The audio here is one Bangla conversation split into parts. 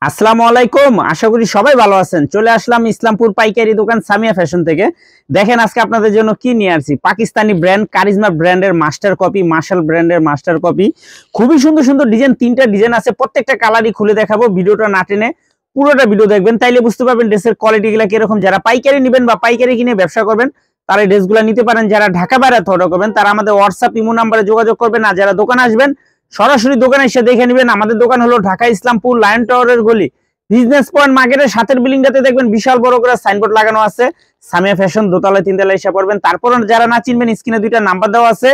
আসসালামু আলাইকুম। আশা করি সবাই ভালো আছেন। চলে আসলাম ইসলামপুর পাইকারি দোকান সামিয়া ফ্যাশন থেকে। দেখেন আজকে আপনাদের জন্য কি নিয়ে আসছি। পাকিস্তানি ব্র্যান্ড কারিজমা ব্র্যান্ডের মাস্টার কপি, মার্শাল ব্র্যান্ডের মাস্টার কপি। খুবই সুন্দর সুন্দর ডিজাইন, তিনটা ডিজাইন আছে। প্রত্যেকটা কালারই খুলে দেখাবো। ভিডিওটা না টেনে পুরোটা ভিডিও দেখবেন, তাইলে বুঝতে পারবেন ড্রেসের কোয়ালিটিগুলো কিরকম। যারা পাইকারি নেবেন বা পাইকারি কিনে ব্যবসা করবেন তারা এই ড্রেসগুলো নিতে পারেন। যারা ঢাকা বাইরে অর্ডার করবেন তারা আমাদের হোয়াটসঅ্যাপ ইমো নাম্বারে যোগাযোগ করবেন। আর যারা দোকানে আসবেন সরাসরি দোকানে এসে দেখে নেবেন। আমাদের দোকান হলো ঢাকা ইসলামপুর লায়ন টাওয়ারের গলি, বিজনেস পয়েন্ট মার্কেটের সাথের বিল্ডিংটাতে দেখবেন বিশাল বড় করে সাইনবোর্ড লাগানো আছে সামিয়া ফ্যাশন। দোতলায় তিনতলায় এসে পড়বেন। তারপর যারা না চিনবেন স্ক্রিনে দুইটা নাম্বার দেওয়া আছে,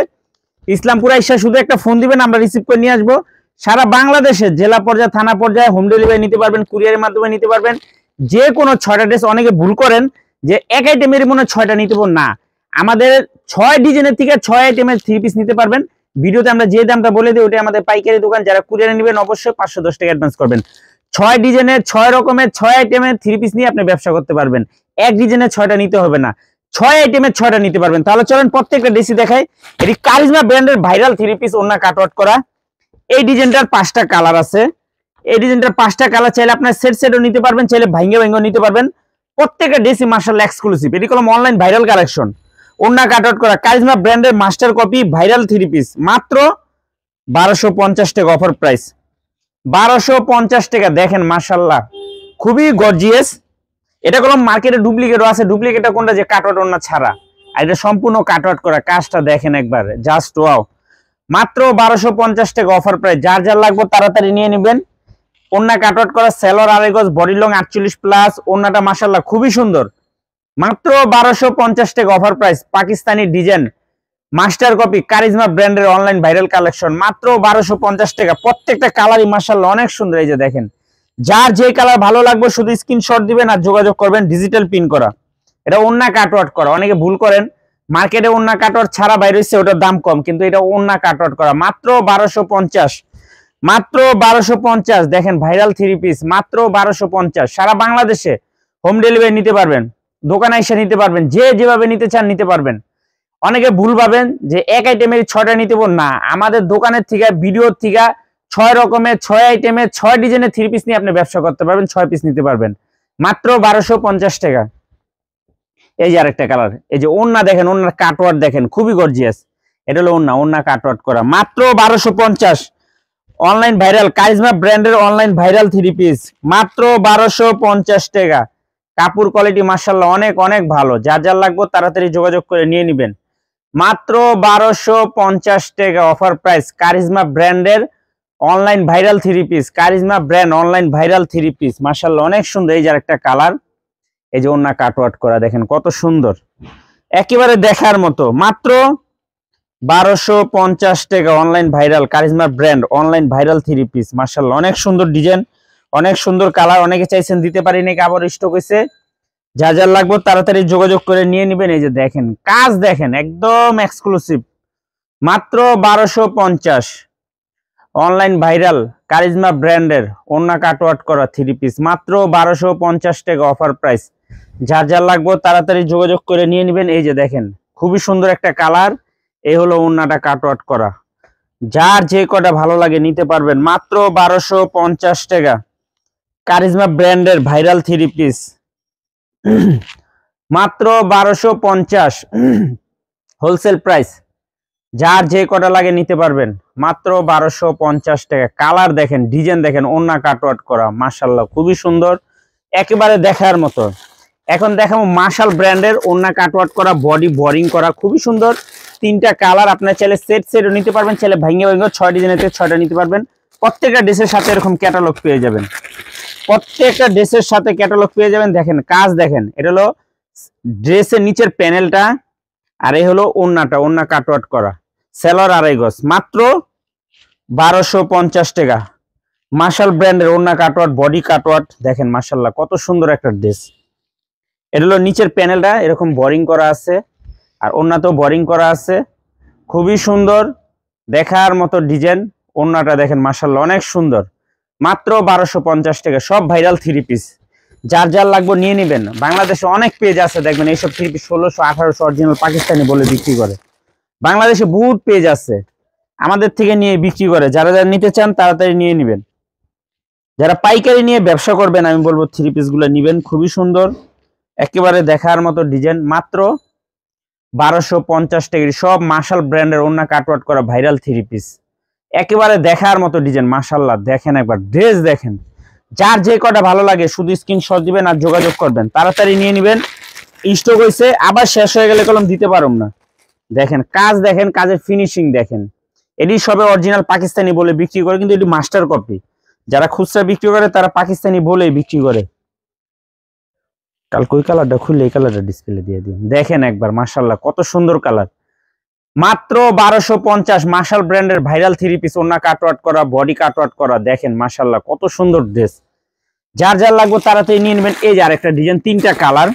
ইসলামপুরে এসে শুধু একটা ফোন দিবেন, আমরা রিসিভ করে নিয়ে আসবো। সারা বাংলাদেশে জেলা পর্যায়ে, থানা পর্যায়ে হোম ডেলিভারি নিতে পারবেন, কুরিয়ারের মাধ্যমে নিতে পারবেন। যে কোনো 6টা ড্রেস, অনেকে ভুল করেন যে এক আইটেমের মনে 6টা নিতে পারবো না, আমাদের 6 ডিজাইনের থেকে 6 আইটেমের 3 পিস নিতে পারবেন। ভিডিওতে আমরা যে দামটা বলে দিই ওটা আমাদের পাইকারি দোকান। যারা কুরিয়ারে নেবেন অবশ্যই 510 টাকা অ্যাডভান্স করবেন। 6 ডিজাইনের 6 রকমের 6 আইটেমের 3 পিস নিয়ে আপনি ব্যবসা করতে পারবেন। এক ডিজাইনের 6টা নিতে হবে না, 6 আইটেমের 6টা নিতে পারবেন। তাহলে চলেন প্রত্যেকটা ড্রেসই দেখাই। এটি কারিজমা ব্র্যান্ডের ভাইরাল 3 পিস, ওন্না কাটওয়ার্ক করা। এই ডিজাইনটার 5টা কালার আছে। এই ডিজাইনটার 5টা কালার চাইলে আপনার সেট সেটও নিতে পারবেন, চাইলে ভাঙ্গে ভাঙ্গেও নিতে পারবেন। প্রত্যেকটা ড্রেসই মাশাআল্লাহ এক্সক্লুসিভ। এটি কলম অনলাইন ভাইরাল কালেকশন, ওন্না কাটওয়ার্ক করা কারিজমা ব্র্যান্ডের মাস্টার কপি ভাইরাল 3 পিস, মাত্র 1250 টাকা অফার প্রাইস। 1250 টাকা। দেখেন মাশাআল্লাহ খুবই গর্জিয়াস। এটা কলম মার্কেটে ডুপ্লিকেটও আছে। ডুপ্লিকেটটা কোনটা, যে কাটওয়ার্ক ওন্না ছাড়া, আর এটা সম্পূর্ণ কাটওয়ার্ক করা। কাজটা দেখেন একবার, জাস্ট ওয়াও। মাত্র 1250 টাকা অফার প্রাইস। যার যার লাগবে তাড়াতাড়ি নিয়ে নেবেন। ওন্না কাটওয়ার্ক করা, সেলর আড়াই গজ, বডি লং 48 প্লাস। ওন্নাটা মাশাআল্লাহ খুবই সুন্দর। মাত্র 1250 টাকা offer price. Pakistani design master copy charisma ব্র্যান্ডের অনলাইন ভাইরাল কালেকশন, মাত্র 1250 টাকা। প্রত্যেকটা কালারই মাশাআল্লাহ অনেক সুন্দর। এই যে দেখেন, যার যে কালার ভালো লাগবে শুধু স্ক্রিনশট দিবেন আর যোগাযোগ করবেন। ডিজিটাল পিন করা, এটা ওন্না কাটওয়ার্ক করা। অনেকে ভুল করেন, মার্কেটে ওন্না কাটওয়ার্ক ছাড়া বাইরে হচ্ছে, ওটার দাম কম, কিন্তু এটা ওন্না কাটওয়ার্ক করা। মাত্র 1250, মাত্র 1250। দেখেন ভাইরাল 3 পিস, মাত্র 1250। সারা বাংলাদেশে হোম ডেলিভারি নিতে পারবেন, দোকানে এসে নিতে পারবেন, যে যেভাবে নিতে চান নিতে পারবেন। অনেকে ভুল ভাবেন যে এক আইটেমের 6টা নিতে পারবো না, আমাদের দোকানের থেকে, ভিডিওর থেকে 6 রকমের 6 আইটেমের 6 ডিজাইনের 3 পিস নিয়ে আপনি ব্যবসা করতে পারবেন। 6 পিস নিতে পারবেন মাত্র 1250 টাকা। এই যে আরেকটা কালার, এই যে ওন্না দেখেন, ওন্নার কাটওয়ার্ক দেখেন খুবই গর্জিয়াস। এটা হলো ওন্না, ওন্না কাটওয়ার্ক করা, মাত্র 1250। অনলাইন ভাইরাল কারিজমা ব্র্যান্ডের অনলাইন ভাইরাল 3 পিস, মাত্র 1250 টাকা। কাপড় কোয়ালিটি মাশাআল্লাহ অনেক অনেক ভালো। যার যার লাগবে তাড়াতাড়ি যোগাযোগ করে নিয়ে নেবেন। মাত্র 1250 টাকা অফার প্রাইস। কারিজমা ব্র্যান্ডের online viral 3 piece, charisma brand online viral 3 piece, মাশাআল্লাহ অনেক সুন্দর। এই যে আরেকটা কালার, এই যে ওন্না কাটওয়ার্ক করা, দেখেন কত সুন্দর, একেবারে দেখার মতো। মাত্র 1250 টাকা online viral charisma brand online viral 3 piece, মাশাআল্লাহ অনেক সুন্দর ডিজাইন, অনেক সুন্দর কালার। অনেকে চাইছেন দিতে পারি নাকি, আবার স্টক হয়েছে। যা যা লাগবে তাড়াতাড়ি যোগাযোগ করে নিয়ে নেবেন। এই যে দেখেন কাজ দেখেন, একদম এক্সক্লুসিভ। মাত্র 1250 অনলাইন ভাইরাল কারিজমা ব্র্যান্ডের ওন্না কাটওয়ার্ক করা 3 পিস, মাত্র 1250 টাকা অফার প্রাইস। যার যার লাগবে তাড়াতাড়ি যোগাযোগ করে নিয়ে নেবেন। এই যে দেখেন খুবই সুন্দর একটা কালার। এই হলো ওন্নাটা কাটওয়ার্ক করা। যার যে কটা ভালো লাগে নিতে পারবেন। মাত্র 1250 টাকা কারিজমা ব্র্যান্ডের ভাইরাল 3 পিস, মাত্র 1250 হোলসেল প্রাইস। যার যে কটা লাগে নিতে পারবেন মাত্র 1250 টাকা। কালার দেখেন, ডিজাইন দেখেন, ওন্না কাটওয়ার্ক করা, মাশাআল্লাহ খুবই সুন্দর, একেবারে দেখার মতো। এখন দেখাবো মার্শাল ব্র্যান্ডের ওন্না কাটওয়ার্ক করা, বডি বোরিং করা, খুবই সুন্দর। 3টা কালার। আপনার চাইলে সেট সেটও নিতে পারবেন, চাইলে ভাঙ্গে ভাঙ্গে 6 ডিজাইনের 6টা নিতে পারবেন। প্রত্যেকটা ড্রেসের সাথে এরকম ক্যাটালগ পেয়ে যাবেন, প্রত্যেকটা ড্রেসের সাথে ক্যাটালগ পেয়ে যাবেন। দেখেন কাজ দেখেন, এটা হলো ড্রেসের নিচের প্যানেলটা, আর এই হলো ওন্নাটা, ওন্না কাটওয়ার্ক করা, সেলর আড়াই গজ, মাত্র 1250 টাকা। মার্শাল ব্র্যান্ডের ওন্না কাটওয়ার্ক, বডি কাটওয়ার্ক দেখেন মাশাআল্লাহ কত সুন্দর একটা ড্রেস। এটা হলো নিচের প্যানেলটা এরকম বোরিং করা আছে, আর ওন্নাতেও বোরিং করা আছে, খুবই সুন্দর দেখার মতো ডিজাইন। ওন্নাটা দেখেন মাশাআল্লাহ অনেক সুন্দর। মাত্র 1250 টাকা, সব ভাইরাল 3 পিস। যার যার লাগবে নিয়ে নেবেন। বাংলাদেশে অনেক পেজ আছে, দেখবেন এইসব 3 পিস 1600 1800 অরিজিনাল পাকিস্তানি বলে বিক্রি করে। বাংলাদেশে বহুত পেজ আছে, আমাদের থেকে নিয়ে বিক্রি করে। যারা যারা নিতে চান তাড়াতাড়ি নিয়ে নেবেন। যারা পাইকারি নিয়ে ব্যবসা করবেন আমি বলবো থ্রি পিস গুলো নিবেন, খুবই সুন্দর, একেবারে দেখার মতো ডিজাইন। মাত্র 1250 টাকা সব মার্শাল ব্র্যান্ডের ওন্না কাটওয়ার্ক করা ভাইরাল থ্রি পিস, একেবারে দেখার মতো ডিজাইন। মাশাআল্লাহ দেখেন একবার ড্রেস দেখেন, যার যে কটা ভালো লাগে শুধু স্ক্রিনশট দিবেন আর যোগাযোগ করবেন, তাড়াতাড়ি নিয়ে নেবেন। স্টক হয়েছে, আবার শেষ হয়ে গেলে কলম দিতে পারব না। দেখেন কাজ, দেখেন কাজের ফিনিশিং দেখেন। এটি সবে অরিজিনাল পাকিস্তানি বলে বিক্রি করে, কিন্তু এটি মাস্টার কপি। যারা খুচরা বিক্রি করে তারা পাকিস্তানি বলেই বিক্রি করে। কালকে ওই কালারটা খুললে এই কালারটা ডিসপ্লে দিয়ে দিন, দেখেন একবার মাশাআল্লাহ কত সুন্দর কালার। মাত্র 1250 মার্শাল ব্র্যান্ডের ভাইরাল থ্রি পিস, ওন্না কাটওয়ার্ক করা, বডি কাটওয়ার্ক করা, দেখেন মাশাআল্লাহ কত সুন্দর ড্রেস। যার যার লাগবে তাড়াতাড়ি নিয়ে নেবেন। এই যে আরেকটা ডিজাইন, তিনটা কালার,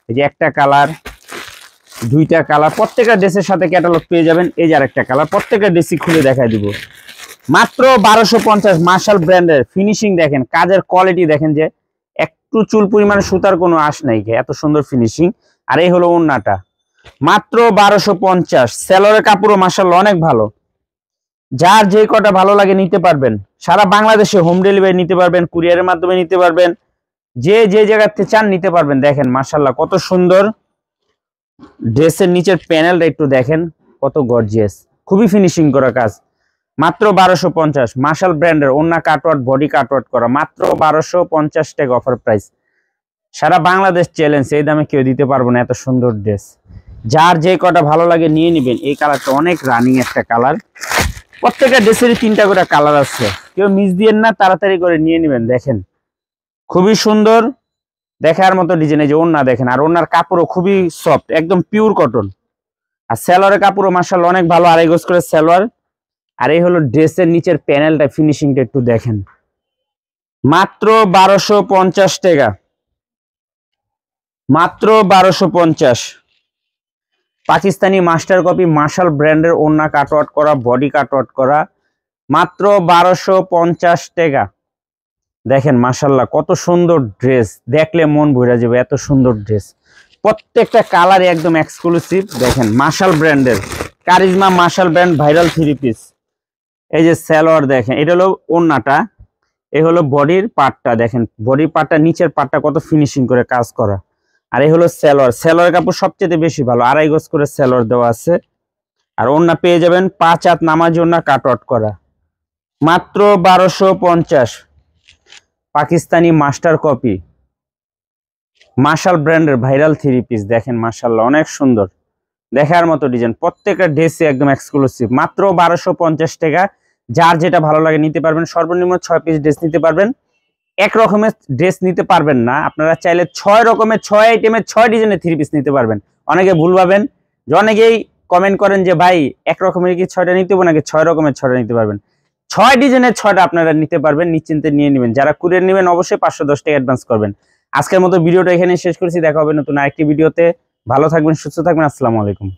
এই যে একটা কালার, দুইটা কালার, প্রত্যেকটা ড্রেসের সাথে ক্যাটালগ পেয়ে যাবেন। এই যে আরেকটা কালার, প্রত্যেকটা ড্রেসই খুলে দেখাই দিব। মাত্র 1250 মার্শাল ব্র্যান্ডের, ফিনিশিং দেখেন, কাজের কোয়ালিটি দেখেন, যে একটু চুল পরিমাণে সুতার কোনো আশ নাই, এত সুন্দর ফিনিশিং। আর এই হলো ওন্নাটা, মাত্র 1250। সেলরের কাপড়ও মাশাআল্লাহ অনেক ভালো, যার যে কটা ভালো লাগে নিতে পারবেন। সারা বাংলাদেশে হোম ডেলিভারি নিতে পারবেন, কুরিয়ারের মাধ্যমে নিতে পারবেন, যে যে জায়গাতে চান নিতে পারবেন। দেখেন মাশাআল্লাহ কত সুন্দর। ড্রেসের নিচের প্যানেলটা একটু দেখেন কত গর্জিয়াস, খুবই ফিনিশিং করা কাজ। মাত্র 1250 মার্শাল ব্র্যান্ডের ওন্না কাটওয়ার্ক, বডি কাটওয়ার্ক করা, মাত্র 1250 টাকা অফার প্রাইস। সারা বাংলাদেশ চ্যালেঞ্জ, এই দামে কেউ দিতে পারবো না এত সুন্দর ড্রেস। যার যে কটা ভালো লাগে নিয়ে নেবেন। এই কালারটা অনেক রানিং একটা কালার, প্রত্যেকটা ড্রেসেরই তিনটা করে কালার আছে, কেউ মিস দিয়েন না, তাড়াতাড়ি করে নিয়ে নেবেন। দেখেন খুবই সুন্দর দেখার মতো ডিজাইন। এই যে ওন্না দেখেন, আর ওন্নার কাপড়ও খুবই সফট, একদম পিওর কটন। আর সালোয়ারের কাপড়ও মাশাআল্লাহ অনেক ভালো, আড়াই গজ করে সালোয়ার। আর এই হলো ড্রেসের নিচের প্যানেলটা, ফিনিশিংটা একটু দেখেন। মাত্র 1250 টাকা, মাত্র 1250। পাকিস্তানি মাস্টার কপি মার্শাল ব্র্যান্ডের ওন্না কাটওয়ার্ক করা, বডি কাটওয়ার্ক করা, মাত্র 1250 টাকা। দেখেন মাশাআল্লাহ কত সুন্দর ড্রেস, দেখলে মন ভরে যাবে, এত সুন্দর ড্রেস। প্রত্যেকটা কালার একদম এক্সক্লুসিভ। দেখেন মার্শাল ব্র্যান্ডের, charisma marshal brand viral three piece. এই যে সালোয়ার দেখেন, এটা হলো ওন্নাটা, এই হলো বডির পার্টটা। দেখেন বডির পার্টটা, নিচের পার্টটা কত ফিনিশিং করে কাজ করা। আর এই হলো সালোয়ার, সালোয়ারের কাপড় সবচেয়ে বেশি ভালো, আড়াই গজ করে সালোয়ার দেওয়া আছে। আর ওন্না পেয়ে যাবেন 5 হাত নামাজ ওন্না কাটওয়ার্ক করা, মাত্র 1250। পাকিস্তানি মাস্টার কপি মার্শাল ব্র্যান্ডের ভাইরাল থ্রি পিস, দেখেন মাশাআল্লাহ অনেক সুন্দর, দেখার মতো ডিজাইন। প্রত্যেকটা ড্রেসে একদম এক্সক্লুসিভ, মাত্র 1250 টাকা। যার যেটা ভালো লাগে নিতে পারবেন। সর্বনিম্ন 6 পিস ড্রেস নিতে পারবেন, এক রকমের ড্রেস নিতে পারবেন না। আপনারা চাইলে 6 রকমের 6 আইটেমের 6 ডিজাইনের থ্রি পিস নিতে পারবেন। অনেকে ভুল ভাবেন, যে অনেকেই কমেন্ট করেন যে ভাই এক রকমের কি 6টা নিতে হবে নাকি 6 রকমের 6টা নিতে পারবেন। 6 ডিজাইনের 6টা আপনারা নিতে পারবেন, নিশ্চিন্তে নিয়ে নেবেন। যারা কুরিয়ার নেবেন অবশ্যই 510 টাকা অ্যাডভান্স করবেন। আজকের মতো ভিডিওটা এখানে শেষ করেছি, দেখা হবে নতুন আরেকটি ভিডিওতে। ভালো থাকবেন, সুস্থ থাকবেন, আসসালামু আলাইকুম।